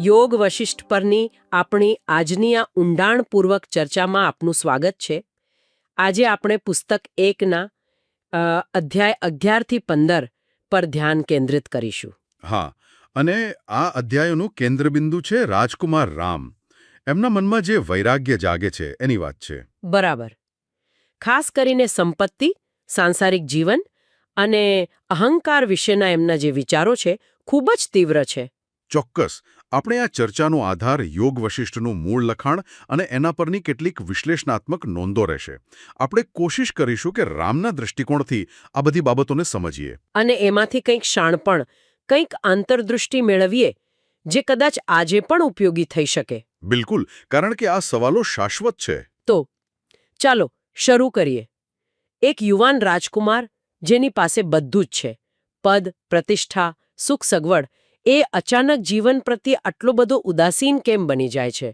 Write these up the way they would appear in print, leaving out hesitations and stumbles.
યોગ વશિષ્ઠ પરની આપણી આજની આ ઊંડાણપૂર્વક ચર્ચામાં આપનું સ્વાગત છે. આજે આપણે પુસ્તક 1ના અધ્યાય 11થી 15 પર ધ્યાન કેન્દ્રિત કરીશું. હા, અને આ અધ્યાયનું કેન્દ્રબિંદુ છે રાજકુમાર રામ. એમના મનમાં જે વૈરાગ્ય જાગે છે એની વાત છે. બરાબર. ખાસ કરીને સંપત્તિ, સાંસારિક જીવન અને અહંકાર વિશેના એમના જે વિચારો છે ખૂબ જ તીવ્ર છે. ચોક્કસ. આપણે આ ચર્ચાનો આધાર યોગ વશિષ્ઠનું મૂળ લખાણ અને એના પરની કેટલીક વિશ્લેષણાત્મક નોંધો રહેશે. આપણે કોશિશ કરીશું કે રામના દૃષ્ટિકોણથી આ બધી બાબતોને સમજીએ. અને એમાંથી કંઈક શાણપણ, કંઈક આંતરદૃષ્ટિ મેળવીએ જે કદાચ આજે પણ ઉપયોગી થઈ શકે. બિલકુલ, કારણ કે આ સવાલો શાશ્વત છે. તો ચાલો શરૂ કરીએ. એક યુવાન રાજકુમાર જેની પાસે બધું જ છે, પદ, પ્રતિષ્ઠા, સુખ સગવડ, એ અચાનક જીવન પ્રત્યે આટલો બધો ઉદાસીન કેમ બની જાય છે?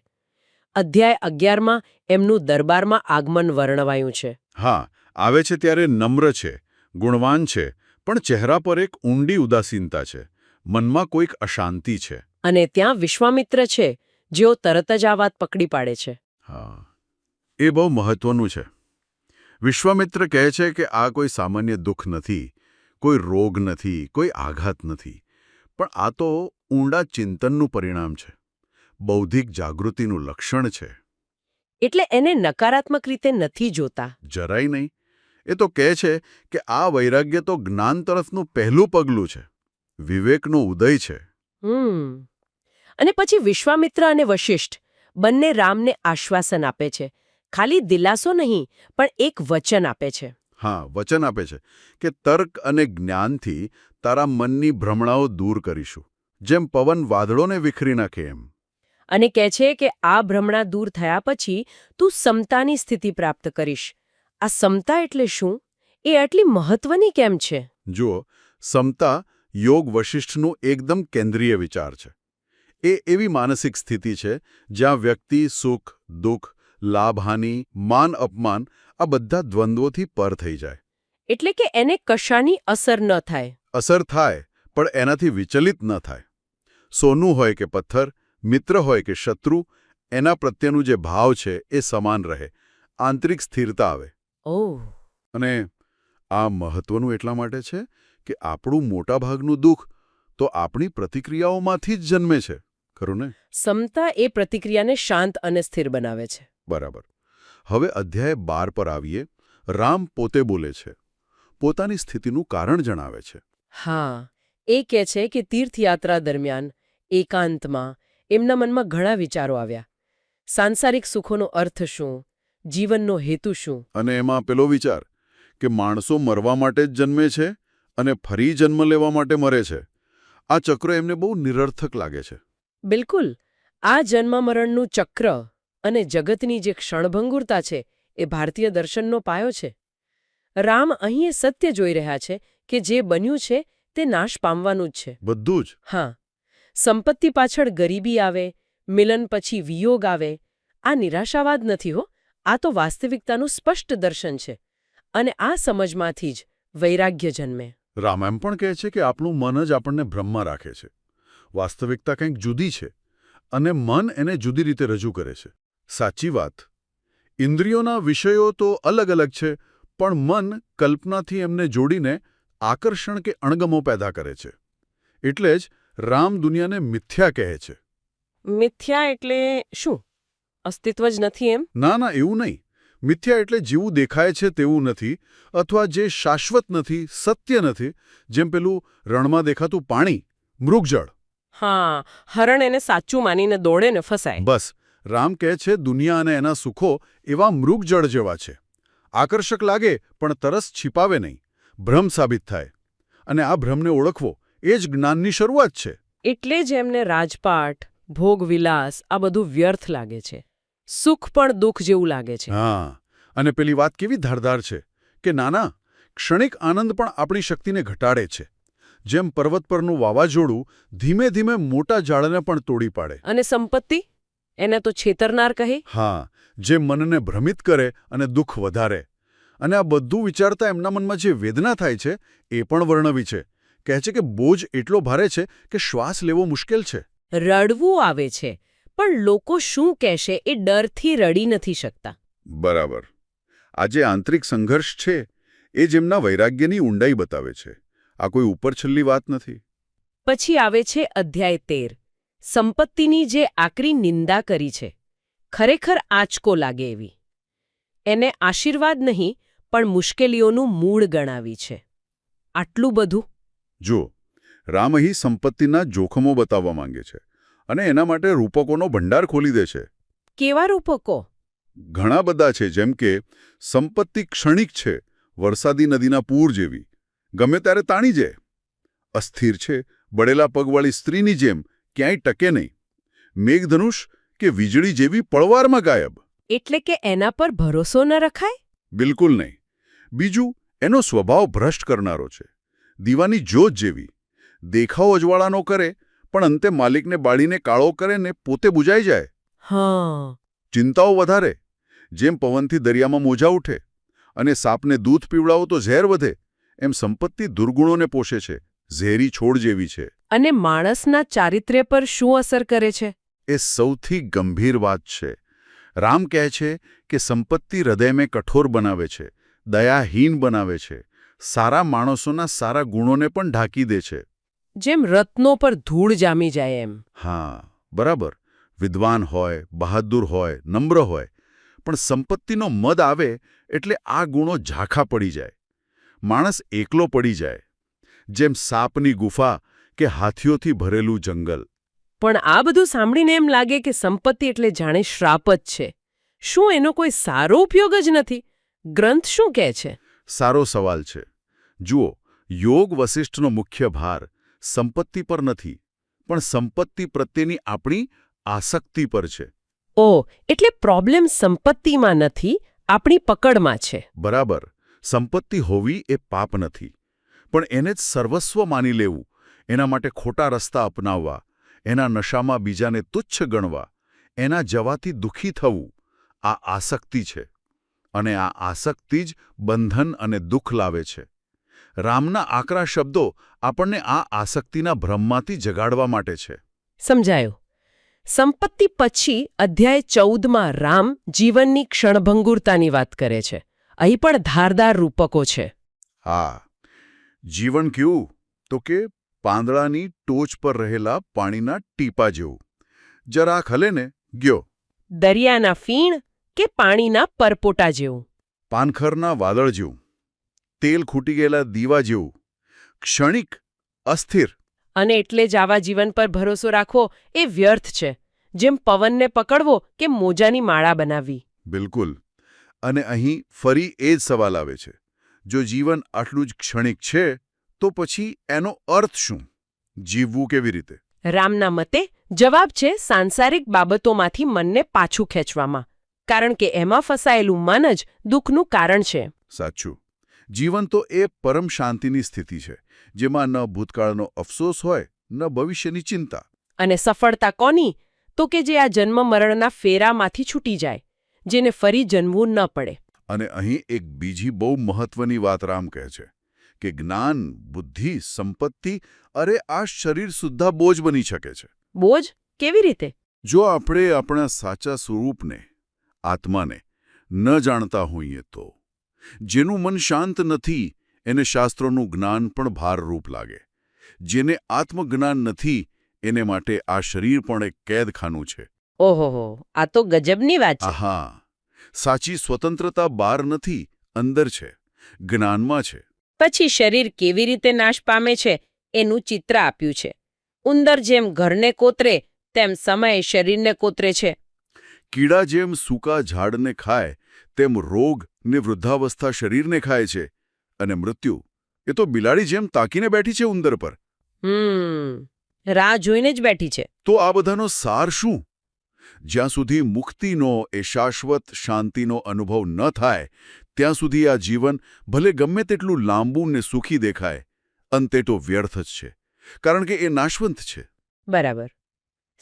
અધ્યાય 11માં એમનું દરબારમાં આગમન વર્ણવાયું છે. હા, આવે છે ત્યારે નમ્ર છે, ગુણવાન છે, પણ ચહેરા પર એક ઊંડી ઉદાસીનતા છે. મનમાં કોઈક અશાંતિ છે. અને ત્યાં વિશ્વામિત્ર છે, જેઓ તરત જ આ વાત પકડી પાડે છે. હા, એ બહુ મહત્વનું છે. વિશ્વામિત્ર કહે છે કે આ કોઈ સામાન્ય દુઃખ નથી, કોઈ રોગ નથી, કોઈ આઘાત નથી, પણ આ તો ઊંડા ચિંતનનું પરિણામ છે, બૌદ્ધિક જાગૃતિનું લક્ષણ છે. એટલે એને નકારાત્મક રીતે નથી જોતા. જરાય નહીં. એ તો કહે છે કે આ વૈરાગ્ય તો જ્ઞાન તરફનું પહેલું પગલું છે, વિવેકનો ઉદય છે. અને પછી વિશ્વામિત્ર અને વશિષ્ઠ બંને રામને આશ્વાસન આપે છે. ખાલી દિલાસો નહીં, પણ એક વચન આપે છે. હા, વચન આપે છે કે તર્ક અને જ્ઞાનથી તારા મનની ભ્રમણાઓ દૂર કરીશું, જેમ પવન વાદળોને વિખરી નાખે એમ. અને કહે છે કે આ ભ્રમણા દૂર થયા પછી તું સમતાની સ્થિતિ પ્રાપ્ત કરીશ. આ સમતા એટલે શું? એ આટલી મહત્વની કેમ છે? જુઓ, સમતા યોગ વશિષ્ઠનું એકદમ કેન્દ્રીય વિચાર છે. એ એવી માનસિક સ્થિતિ છે જ્યાં વ્યક્તિ સુખ, દુઃખ, લાભહાનિ, માન અપમાન આ બધા દ્વંદ્વોથી પર થઈ જાય. એટલે કે એને કશાની અસર ન થાય. અસર થાય, પણ એનાથી વિચલિત ન થાય. સોનું હોય કે પથ્થર, મિત્ર હોય કે શત્રુ, એના પ્રત્યેનું જે ભાવ છે એ સમાન રહે, આંતરિક સ્થિરતા આવે. ઓહ. અને આ મહત્વનું એટલા માટે છે કે આપણું મોટાભાગનું દુઃખ તો આપણી પ્રતિક્રિયાઓમાંથી જ જન્મે છે, ખરું ને? સમતા એ પ્રતિક્રિયાને શાંત અને સ્થિર બનાવે છે. બરાબર. હવે અધ્યાય 12 પર આવીએ. રામ પોતે બોલે છે, પોતાની સ્થિતિનું કારણ જણાવે છે. હા, એ કહે છે કે તીર્થયાત્રા દરમિયાન એકાંતમાં એમના મનમાં ઘણા વિચારો આવ્યા. સાંસારિક સુખોનો અર્થ શું? જીવનનો હેતુ શું? અને એમાં પેલો વિચાર કે માણસો મરવા માટે જ જન્મે છે અને ફરી જન્મ લેવા માટે મરે છે. આ ચક્ર એમને બહુ નિરર્થક લાગે છે. બિલકુલ. આ જન્મ-મરણનું ચક્ર અને જગતની જે ક્ષણભંગુરતા છે એ ભારતીય દર્શનનો પાયો છે. રામ અહીં એ સત્ય જોઈ રહ્યા છે કે જે બન્યું છે તે નાશ પામવાનું જ છે. બધું જ. હા, સંપત્તિ પાછળ ગરીબી આવે, મિલન પછી વિયોગ આવે, આ નિરાશાવાદ નથી હો, આ તો વાસ્તવિકતાનું સ્પષ્ટ દર્શન છે. અને આ સમજમાંથી જ વૈરાગ્ય જન્મે. રામ એમ પણ કહે છે કે આપણું મન જ આપણને ભ્રમમાં રાખે છે. વાસ્તવિકતા કંઈક જુદી છે અને મન એને જુદી રીતે રજૂ કરે છે. સાચી વાત. ઇન્દ્રિયોના વિષયો તો અલગ અલગ છે, પણ મન કલ્પનાથી એમને જોડીને આકર્ષણ કે અણગમો પેદા કરે છે. એટલે જ રામ દુનિયાને મિથ્યા કહે છે. મિથ્યા એટલે શું? અસ્તિત્વ જ નથી એમ? ના ના, એવું નહીં. મિથ્યા એટલે જેવું દેખાય છે તેવું નથી, અથવા જે શાશ્વત નથી, સત્ય નથી. જેમ પેલું રણમાં દેખાતું પાણી, મૃગજળ. હા, હરણ એને સાચું માનીને દોડે ને ફસાય. બસ, રામ કહે છે દુનિયા અને એના સુખો એવા મૃગજળ જેવા છે. આકર્ષક લાગે પણ તરસ छिपाવે નહીં, ભ્રમ સાબિત થાય. અને આ ભ્રમને ઓળખવો એ જ જ્ઞાનની શરૂઆત છે. એટલે જ એમને રાજપાટ, ભોગવિલાસ આ બધું વ્યર્થ લાગે છે. સુખ પણ દુઃખ જેવું લાગે છે. હા, અને પેલી વાત કેવી ધારદાર છે કે નાના ક્ષણિક આનંદ પણ આપણી શક્તિને ઘટાડે છે. જેમ પર્વત પરનું વાવાઝોડું ધીમે ધીમે મોટા ઝાડને પણ તોડી પાડે. અને સંપત્તિ? એને તો છેતરનાર કહે. હા, જે મનને ભ્રમિત કરે અને દુઃખ વધારે. અને આ બધું વિચારતા એમના મનમાં જે વેદના થાય છે એ પણ વર્ણવી છે. કહે છે કે બોજ એટલો ભારે છે કે શ્વાસ લેવો મુશ્કેલ છે. રડવું આવે છે, પણ લોકો શું કહેશે એ ડરથી રડી નથી શકતા. બરાબર. આ જે આંતરિક સંઘર્ષ છે એ જેમના વૈરાગ્યની ઊંડાઈ બતાવે છે. આ કોઈ ઉપરછલ્લી વાત નથી. પછી આવે છે અધ્યાય 13, સંપત્તિની જે આકરી નિંદા કરી છે, ખરેખર આંચકો લાગે એવી. એને આશીર્વાદ નહીં પણ મુશ્કેલીઓનું મૂળ ગણાવી છે. આટલું બધું? જો, રામ અહીં સંપત્તિના જોખમો બતાવવા માંગે છે અને એના માટે રૂપકોનો ભંડાર ખોલી દે છે. કેવા રૂપકો? ઘણા બધા છે, જેમ કે સંપત્તિ ક્ષણિક છે, વરસાદી નદીના પૂર જેવી, ગમે ત્યારે તાણી જાય. અસ્થિર છે, બળેલા પગવાળી સ્ત્રીની જેમ ક્યાંય ટકે નહીં. મેઘધનુષ કે વીજળી જેવી પળવારમાં ગાયબ. એટલે કે એના પર ભરોસો ન રખાય? બિલકુલ નહીં. બીજું, એનો સ્વભાવ ભ્રષ્ટ કરનારો છે. દીવાની જ્યોત જેવી. દેખાવ અજવાળાનો કરે, પણ અંતે માલિકને બાળીને કાળો કરે ને પોતે બુજાઈ જાય. હા. ચિંતાઓ વધારે. જેમ પવનથી દરિયામાં મોજા ઉઠે અને સાપને દૂધ પીવડાવો તો ઝેર વધે, એમ સંપત્તિ દુર્ગુણોને પોષે છે, ઝેરી છોડ જેવી છે. અને માણસના ચારિત્ર્ય પર શું અસર કરે છે? એ સૌથી ગંભીર વાત છે. રામ કહે છે કે સંપત્તિ હૃદયને કઠોર બનાવે છે, દયાહીન બનાવે છે, સારા માણસોના સારા ગુણોને પણ ઢાંકી દે છે. જેમ રત્નો પર ધૂળ જામી જાય એમ. હા, બરાબર. વિદ્વાન હોય, બહાદુર હોય, નમ્ર હોય, પણ સંપત્તિનો મદ આવે એટલે આ ગુણો ઝાંખા પડી જાય. માણસ એકલો પડી જાય, જેમ સાપની ગુફા કે હાથીઓથી ભરેલું જંગલ. પણ આ બધું સાંભળીને એમ લાગે કે સંપત્તિ એટલે જાણે શ્રાપ જ છે. શું એનો કોઈ સારો ઉપયોગ જ નથી? ગ્રંથ શું કહે છે? સારો સવાલ છે. જુઓ, યોગ વસિષ્ઠનો મુખ્ય ભાર સંપત્તિ પર નથી, પણ સંપત્તિ પ્રત્યેની આપણી આસક્તિ પર છે. ઓહ, એટલે પ્રોબ્લેમ સંપત્તિમાં નથી, આપણી પકડમાં છે. બરાબર. સંપત્તિ હોવી એ પાપ નથી, પણ એને જ સર્વસ્વ માની લેવું, એના માટે ખોટા રસ્તા અપનાવવા, એના નશામાં બીજાને તુચ્છ ગણવા, એના જવાથી દુઃખી થવું, આ આસક્તિ છે. અને આ આસક્તિ જ બંધન અને દુઃખ લાવે છે. રામના આકરા શબ્દો આપણને આ આસક્તિના ભ્રમમાંથી જગાડવા માટે છે. સમજાયું. સંપત્તિ પછી અધ્યાય 14માં રામ જીવનની ક્ષણભંગુરતાની વાત કરે છે. અહીં પણ ધારદાર રૂપકો છે. હા, જીવન કેવું તો કે પાંદડાની ટોચ પર રહેલા પાણીના ટીપા જેવું. જરાક હલે ને ગયો. દરિયાના ફીણ કે પાણીના પરપોટા જેવું. પાનખરના વાદળ જેવું. તેલ ખૂટી ગયેલા દીવા જેવું. ક્ષણિક, અસ્થિર. અને એટલે જ આવા જીવન પર ભરોસો રાખવો એ વ્યર્થ છે. જેમ પવનને પકડવો કે મોજાની માળા બનાવવી. બિલકુલ. અને અહીં ફરી એ જ સવાલ આવે છે. જો જીવન આટલું જ ક્ષણિક છે, તો પછી એનો અર્થ શું? જીવવું કેવી રીતે? રામના મતે જવાબ છે સાંસારિક બાબતોમાંથી મનને પાછું ખેંચવામાં. કારણ કે એમાં ફસાયેલું મન જ દુઃખનું કારણ છે. સાચું. જીવન તો એ પરમ શાંતિની સ્થિતિ છે, જેમાં ન ભૂતકાળનો અફસોસ હોય, ન ભવિષ્યની ચિંતા. અને સફળતા કોની? તો કે જે આ જન્મ મરણના ફેરામાંથી છૂટી જાય, જેને ફરી જન્મવું ન પડે. અને અહીં એક બીજી બહુ મહત્વની વાત રામ કહે છે કે જ્ઞાન, બુદ્ધિ, સંપત્તિ, અરે આ શરીર સુદ્ધા બોજ બની શકે છે. બોજ? કેવી રીતે? જો આપણે આપણા સાચા સ્વરૂપને, આત્માને, ન જાણતા હોઈએ તો. જેનું મન શાંત નથી, એને શાસ્ત્રોનું જ્ઞાન પણ ભારરૂપ લાગે. જેને આત્મજ્ઞાન નથી, એને માટે આ શરીર પણ એક કેદખાનું છે. ઓહોહો, આ તો ગજબની વાત છે. આહા. સાચી સ્વતંત્રતા બહાર નથી, અંદર છે, જ્ઞાનમાં છે. પછી શરીર કેવી રીતે નાશ પામે છે એનું ચિત્ર આપ્યું છે. ઉંદર જેમ ઘરને કોતરે તેમ સમય શરીરને કોતરે છે. કીડા જેમ સૂકા ઝાડને ખાય તેમ રોગ ને વૃદ્ધાવસ્થા શરીરને ખાય છે. અને મૃત્યુ એ તો બિલાડી જેમ તાકીને બેઠી છે ઉંદર પર. રાહ જોઈને જ બેઠી છે. તો આ બધાનો સાર શું? જ્યાં સુધી મુક્તિનો, એ શાશ્વત શાંતિનો અનુભવ ન થાય, ત્યાં સુધી આ જીવન ભલે ગમે તેટલું લાંબુ ને સુખી દેખાય, અંતે તો વ્યર્થ જ છે, કારણ કે એ નાશવંત છે. બરાબર.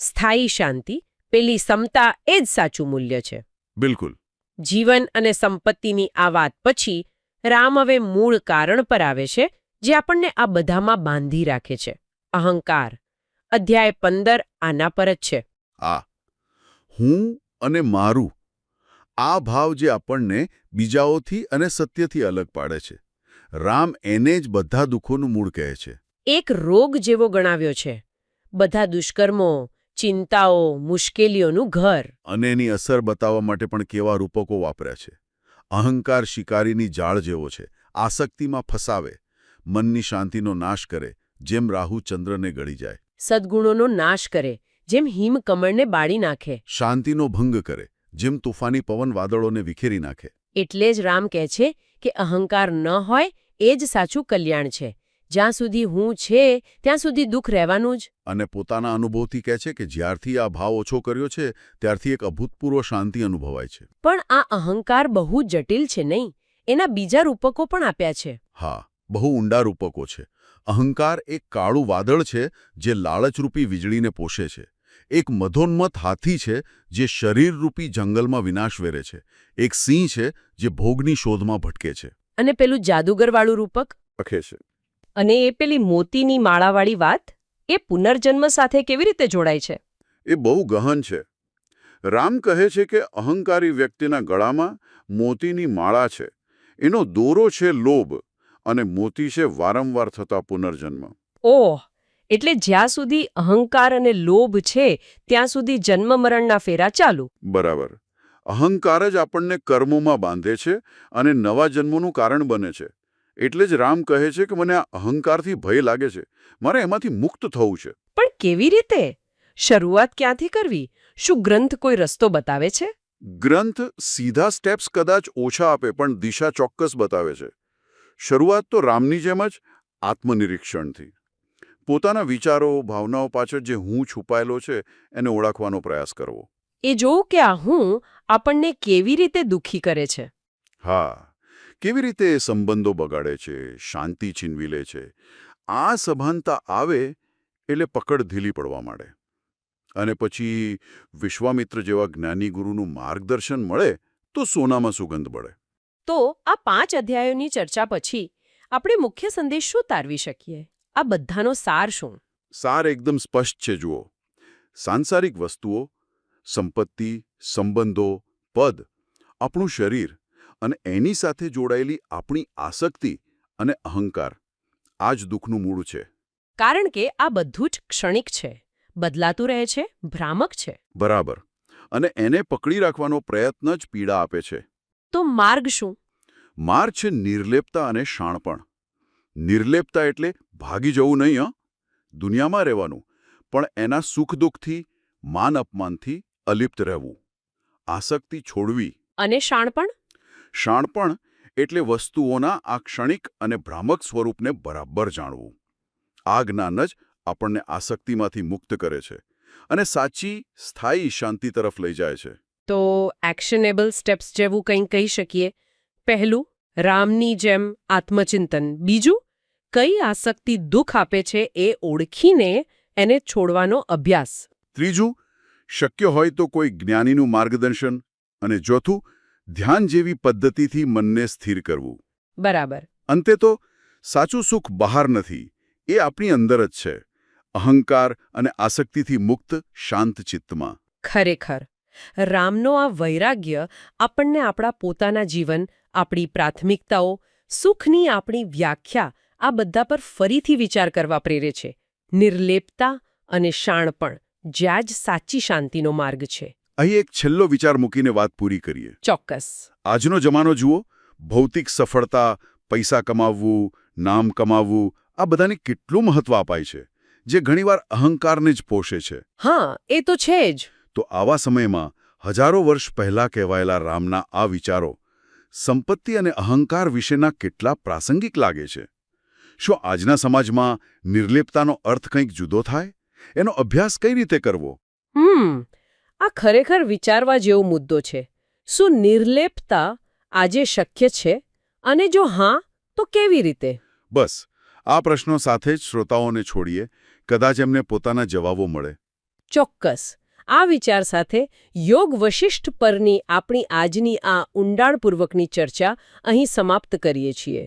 સ્થાયી શાંતિ, પેલી સમતા એ જ સાચું મૂલ્ય છે. બિલકુલ. જીવન અને સંપત્તિની આ વાત પછી રામ હવે મૂળ કારણ પર આવે છે, જે આપણને આ બધામાં બાંધી રાખે છે. અહંકાર. અધ્યાય 15 આના પર જ છે. આ હું અને મારું આ ભાવ જે આપણને બીજાઓથી અને સત્યથી અલગ પાડે છે, રામ એને જ બધા દુઃખોનું મૂળ કહે છે. એક રોગ જેવો ગણાવ્યો છે. બધા દુષ્કર્મો, ચિંતાઓ, મુશ્કેલીઓનું ઘર. અને એની અસર બતાવવા માટે પણ કેવા રૂપકો વાપર્યા છે. અહંકાર શિકારીની જાળ જેવો છે, આસક્તિમાં ફસાવે, મનની શાંતિનો નાશ કરે, જેમ રાહુ ચંદ્રને ગળી જાય. સદ્ગુણોનો નાશ કરે, જેમ હિમકમળને બાળી નાખે. શાંતિનો ભંગ કરે, જેમ તુફાની પવન વાદળોને વિખેરી નાખે. એટલે જ રામ કહે છે કે અહંકાર ન હોય એ જ સાચું કલ્યાણ છે. જ્યાં સુધી હું છે ત્યાં સુધી દુઃખ રહેવાનું જ. અને પોતાના અનુભવથી કહે છે કે જ્યારથી આ ભાવ ઓછો કર્યો છે ત્યારથી એક અભૂતપૂર્વ શાંતિ અનુભવાય છે. પણ આ અહંકાર બહુ જટિલ છે નહીં? એના બીજા રૂપકો પણ આપ્યા છે. હા, બહુ ઊંડા રૂપકો છે. અહંકાર એક કાળું વાદળ છે જે લાલચરૂપી વીજળીને પોષે છે. એક મધોન્મત હાથી છે જે શરીરરૂપી જંગલમાં વિનાશ વેરે છે. એક સિંહ છે જે ભોગની શોધમાં ભટકે છે. અને પેલું જાદુગરવાળું રૂપક? લખે છે. અને એ પેલી મોતીની માળાવાળી વાત, એ પુનર્જન્મ સાથે કેવી રીતે જોડાય છે? એ બહુ ગહન છે. રામ કહે છે કે અહંકારી વ્યક્તિના ગળામાં મોતીની માળા છે. એનો દોરો છે લોભ અને મોતી છે વારંવાર થતા પુનર્જન્મ. ઓહ, એટલે જ્યાં સુધી અહંકાર અને લોભ છે ત્યાં સુધી જન્મ મરણના ફેરા ચાલુ. બરાબર. અહંકાર જ આપણને કર્મોમાં બાંધે છે અને નવા જન્મોનું કારણ બને છે. એટલે જ રામ કહે છે કે મને આ અહંકારથી ભય લાગે છે, મારે એમાંથી મુક્ત થવું છે. પણ કેવી રીતે? શરૂઆત ક્યાંથી કરવી? શું ગ્રંથ કોઈ રસ્તો બતાવે છે? ગ્રંથ સીધા સ્ટેપ્સ કદાચ ઓછા આપે પણ દિશા ચોક્કસ બતાવે છે. શરૂઆત તો રામની જેમ જ આત્મનિરીક્ષણથી. પોતાના વિચારો, ભાવનાઓ પાછળ જે હું છુપાયેલો છે એને ઓળખવાનો પ્રયાસ કરવો. એ જોવું કે આ હું આપણને કેવી રીતે દુઃખી કરે છે. હા, કેવી રીતે સંબંધો બગાડે છે, શાંતિ છીનવી લે છે. આ સભાનતા આવે એટલે પકડ ઢીલી પડવા માંડે. અને પછી વિશ્વામિત્ર જેવા જ્ઞાની ગુરુનું માર્ગદર્શન મળે તો સોનામાં સુગંધ મળે. તો આ 5 અધ્યાયોની ચર્ચા પછી આપણે મુખ્ય સંદેશ શું તારવી શકીએ? આ બધાનો સાર શું? સાર એકદમ સ્પષ્ટ છે. જુઓ, સાંસારિક વસ્તુઓ, સંપત્તિ, સંબંધો, પદ, આપણું શરીર અને એની સાથે જોડાયેલી આપણી આસક્તિ અને અહંકાર, આ જ દુઃખનું મૂળ છે. કારણ કે આ બધું જ ક્ષણિક છે, બદલાતું રહે છે, ભ્રામક છે. બરાબર. અને એને પકડી રાખવાનો પ્રયત્ન જ પીડા આપે છે. તો માર્ગ શું? માર્ગ છે નિર્લેપતા અને શાણપણ. નિર્લેપતા એટલે ભાગી જવું નહીં, દુનિયામાં રહેવાનું, પણ એના સુખ દુઃખથી, માન અપમાનથી અલિપ્ત રહેવું. આસક્તિ છોડવી. અને શાણપણ? શાણપણ એટલે વસ્તુઓના આ ક્ષણિક અને ભ્રામક સ્વરૂપને બરાબર જાણવું. આ જ્ઞાન જ આપણને આસક્તિમાંથી મુક્ત કરે છે અને સાચી સ્થાયી શાંતિ તરફ લઈ જાય છે. તો એક્શનેબલ સ્ટેપ્સ જેવું કંઈ કહી શકીએ. પહેલું, રામની જેમ આત્મચિંતન. બીજું, કઈ આસક્તિ દુઃખ આપે છે એ ઓળખીને એને છોડવાનો અભ્યાસ. ત્રીજું, શક્ય હોય તો કોઈ જ્ઞાનીનું માર્ગદર્શન. અને ચોથું, ધ્યાન જેવી પદ્ધતિથી મનને સ્થિર કરવું. બરાબર. અંતે તો સાચું સુખ બહાર નથી, એ આપણી અંદર જ છે, અહંકાર અને આસક્તિથી મુક્ત શાંત ચિત્તમાં. ખરેખર રામનો આ વૈરાગ્ય આપણને આપણા પોતાના જીવન, આપણી પ્રાથમિકતાઓ, સુખની આપણી વ્યાખ્યા, આ બધા પર ફરીથી વિચાર કરવા પ્રેરે છે. નિર્લેપતા અને શાણપણ જ્યાં જ સાચી શાંતિનો માર્ગ છે. અહીં એક છેલ્લો વિચાર મૂકીને વાત પૂરી કરીએ. ચોક્કસ. આજનો જમાનો જુઓ, ભૌતિક સફળતા, પૈસા કમાવવું, નામ કમાવવું, આ બધાને કેટલું મહત્વ અપાય છે, જે ઘણીવાર અહંકારને જ પોષે છે. હા, એ તો છે જ. તો આવા સમયમાં હજારો વર્ષ પહેલા કહેવાયેલા રામના આ વિચારો સંપત્તિ અને અહંકાર વિશેના કેટલા પ્રાસંગિક લાગે છે. શું આજના સમાજમાં નિર્લેપતાનો અર્થ કંઈક જુદો થાય? એનો અભ્યાસ કઈ રીતે કરવો? આ ખરેખર વિચારવા જેવો મુદ્દો છે. શું નિર્લેપતા આજે શક્ય છે? અને જો હા, તો કેવી રીતે? બસ આ પ્રશ્નો સાથે જ શ્રોતાઓને છોડીએ, કદાચ એમને પોતાના જવાબો મળે. ચોક્કસ. આ વિચાર સાથે યોગ વશિષ્ઠ પરની આપણી આજની આ ઊંડાણપૂર્વકની ચર્ચા અહીં સમાપ્ત કરીએ છીએ.